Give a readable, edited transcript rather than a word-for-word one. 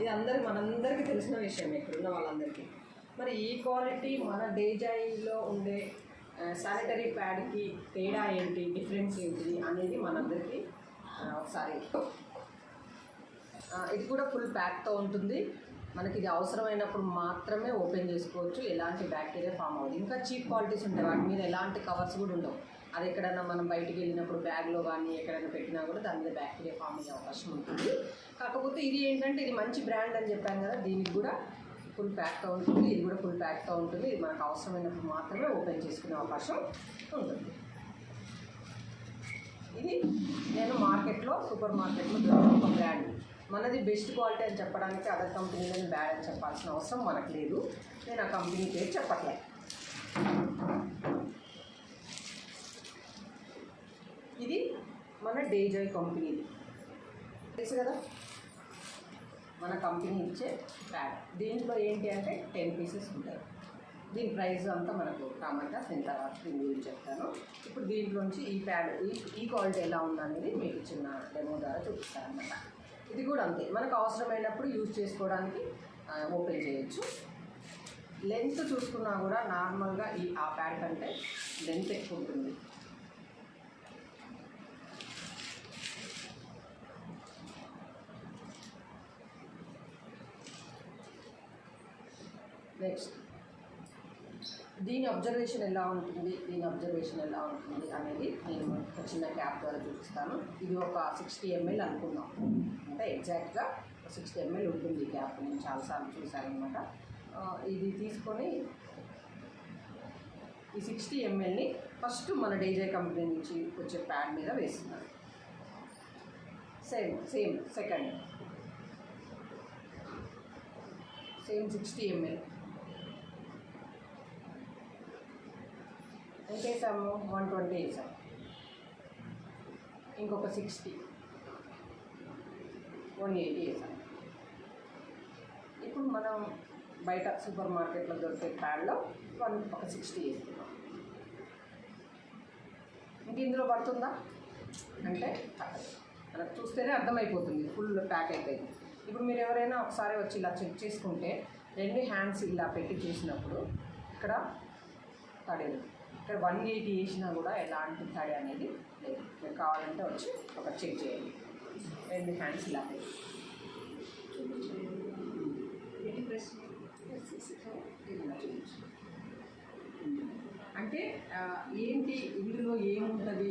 ఇది మనందరికీ తెలిసిన విషయం ఇక్కడున్న వాళ్ళందరికీ. మరి ఈ క్వాలిటీ మన డేజాయిలో ఉండే శానిటరీ ప్యాడ్కి తేడా ఏంటి, డిఫరెన్స్ ఏంటి అనేది మనందరికీ ఒకసారి. ఇది కూడా ఫుల్ ప్యాక్తో ఉంటుంది. మనకి ఇది అవసరమైనప్పుడు మాత్రమే ఓపెన్ చేసుకోవచ్చు. ఎలాంటి బ్యాక్టీరియా ఫామ్ అవ్వదు. ఇంకా చీప్ క్వాలిటీస్ ఉంటాయి, వాటి మీద ఎలాంటి కవర్స్ కూడా ఉండవు. అది ఎక్కడైనా మనం బయటికి వెళ్ళినప్పుడు బ్యాగ్లో కానీ ఎక్కడైనా పెట్టినా కూడా దాని మీద బ్యాక్టీరియా ఫామ్ అయ్యే అవకాశం ఉంటుంది. కాకపోతే ఇది ఏంటంటే ఇది మంచి బ్రాండ్ అని చెప్పాను కదా, దీనికి కూడా ఫుల్ ప్యాక్తో ఉంటుంది. ఇది కూడా ఫుల్ ప్యాక్తో ఉంటుంది. ఇది మనకు అవసరమైనప్పుడు మాత్రమే ఓపెన్ చేసుకునే అవకాశం ఉంటుంది. ఇది నేను మార్కెట్లో, సూపర్ మార్కెట్లో దొరికిన ఒక బ్రాండ్. మనది బెస్ట్ క్వాలిటీ అని చెప్పడానికి అదర్ కంపెనీలని బ్యాడ్ అని చెప్పాల్సిన అవసరం మనకు లేదు. నేను ఆ కంపెనీ పేరు చెప్పట్లే. ఇది మన డేజాయ్ కంపెనీది తెలుసు కదా, మన కంపెనీ ఇచ్చే ప్యాడ్. దీంట్లో ఏంటి అంటే 10 పీసెస్ ఉంటాయి. దీని ప్రైస్ అంతా మనకు కామంగా నేను తర్వాత దీని గురించి చెప్తాను. ఇప్పుడు దీంట్లోంచి ఈ ప్యాడ్ ఈ క్వాలిటీ ఎలా ఉందనేది మీకు చిన్న డెమో ద్వారా చూపిస్తాను అన్నమాట. ఇది కూడా అంతే, మనకు అవసరమైనప్పుడు యూజ్ చేసుకోవడానికి ఓపెన్ చేయొచ్చు. లెంత్ చూసుకున్నా కూడా నార్మల్గా ఆ ప్యాడ్ కంటే లెంత్ ఎక్కువ ఉంటుంది. నెక్స్ట్ దీని అబ్జర్వేషన్ ఎలా ఉంటుంది, అనేది నేను ఒక చిన్న క్యాప్ ద్వారా చూపిస్తాను. ఇది ఒక 60 ml అనుకుందాం, అంటే ఎగ్జాక్ట్గా 60 ml ఉంటుంది ఈ క్యాప్. నేను చాలాసార్లు చూశాను అనమాట. ఇది తీసుకొని ఈ 60 mlని ఫస్ట్ మన డేజాయ్ కంపెనీ నుంచి వచ్చే ప్యాడ్ మీద వేస్తున్నాను. సేమ్ సెకండ్ 60 ml ఎంత వేసాము, 120 వేసాము. ఇంకొక 60, 180 వేసాము. ఇప్పుడు మనం బయట సూపర్ మార్కెట్లో దొరికే ప్యాడ్లో ఒక 60 వేస్తున్నాం. ఇంక ఇందులో పడుతుందా అంటే మనకు చూస్తేనే అర్థమైపోతుంది, ఫుల్ ప్యాక్ అయిపోయింది. ఇప్పుడు మీరు ఎవరైనా ఒకసారి వచ్చి ఇలా చెక్ చేసుకుంటే 2 హ్యాండ్స్ ఇలా పెట్టి చేసినప్పుడు ఇక్కడ తడేది, ఇక్కడ 180 వేసినా కూడా ఎలాంటి తడి అనేది లేదు. మీరు కావాలంటే వచ్చి ఒక చెక్ చేయండి. 2 హ్యాండ్స్ ఇలా పెట్టి అంటే ఏంటి ఇందులో ఏముంటుంది